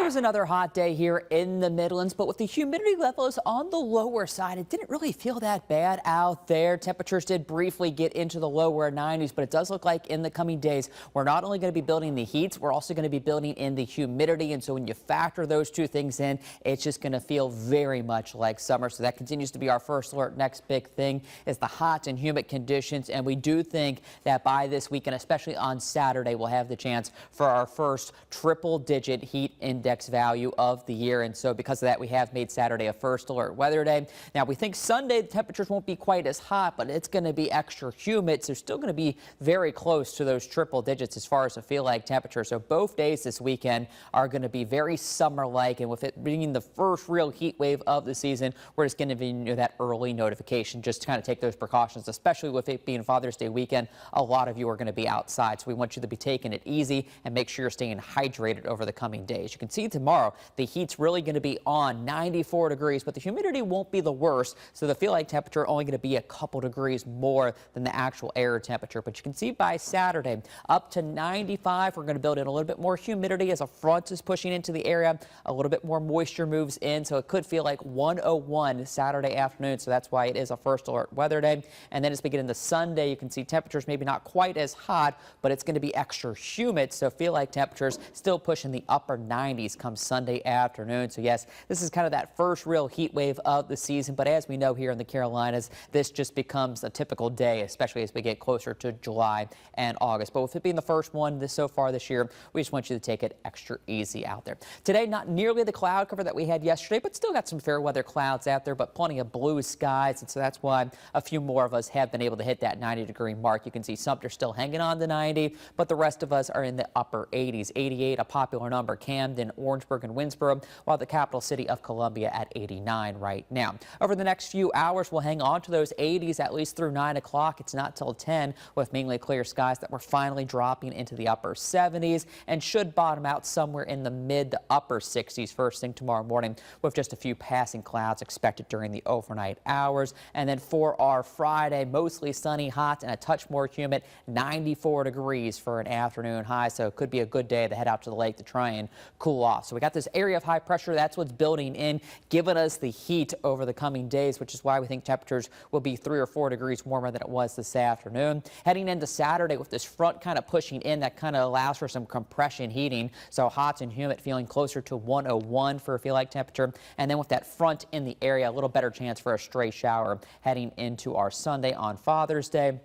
It was another hot day here in the Midlands, but with the humidity levels on the lower side, it didn't really feel that bad out there. Temperatures did briefly get into the lower 90s, but it does look like in the coming days, we're not only going to be building the heat, we're also going to be building in the humidity. And so when you factor those two things in, it's just going to feel very much like summer. So that continues to be our first alert. Next big thing is the hot and humid conditions. And we do think that by this weekend, especially on Saturday, we'll have the chance for our first triple-digit heat index value of the year. And so because of that, we have made Saturday a first alert weather day. Now, we think Sunday the temperatures won't be quite as hot, but it's going to be extra humid. So still going to be very close to those triple digits as far as the feel like temperature. So both days this weekend are going to be very summer-like. And with it being the first real heat wave of the season, we're just going to be that early notification just to kind of take those precautions, especially with it being Father's Day weekend. A lot of you are going to be outside. So we want you to be taking it easy and make sure you're staying hydrated over the coming days. You can see tomorrow the heat's really going to be on 94 degrees, but the humidity won't be the worst. So the feel like temperature only going to be a couple degrees more than the actual air temperature. But you can see by Saturday up to 95, we're going to build in a little bit more humidity as a front is pushing into the area. A little bit more moisture moves in, so it could feel like 101 Saturday afternoon. So that's why it is a first alert weather day. And then as we get into Sunday, you can see temperatures maybe not quite as hot, but it's going to be extra humid. So feel like temperatures still pushing the upper 90s come Sunday afternoon. So yes, this is kind of that first real heat wave of the season. But as we know here in the Carolinas, this just becomes a typical day, especially as we get closer to July and August. But with it being the first one so far this year, we just want you to take it extra easy out there. Today, not nearly the cloud cover that we had yesterday, but still got some fair weather clouds out there, but plenty of blue skies. And so that's why a few more of us have been able to hit that 90-degree mark. You can see Sumter still hanging on to 90, but the rest of us are in the upper 80s. 88, a popular number, Camden, Orangeburg, and Winsboro, while the capital city of Columbia at 89 right now. Over the next few hours, we'll hang on to those 80s at least through 9 o'clock. It's not till 10 with mainly clear skies that we're finally dropping into the upper 70s and should bottom out somewhere in the mid to upper 60s first thing tomorrow morning with just a few passing clouds expected during the overnight hours. And then for our Friday, mostly sunny, hot, and a touch more humid, 94 degrees for an afternoon high. So it could be a good day to head out to the lake to try and cool off. So we got this area of high pressure. That's what's building in, giving us the heat over the coming days, which is why we think temperatures will be 3 or 4 degrees warmer than it was this afternoon. Heading into Saturday with this front kind of pushing in, that kind of allows for some compression heating. So hot and humid, feeling closer to 101 for a feel like temperature. And then with that front in the area, a little better chance for a stray shower heading into our Sunday on Father's Day.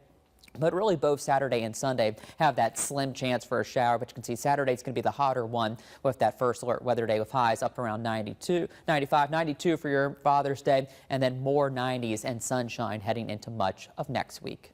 But really both Saturday and Sunday have that slim chance for a shower. But you can see Saturday's going to be the hotter one with that first alert weather day with highs up around 92, 95, 92 for your Father's Day, and then more 90s and sunshine heading into much of next week.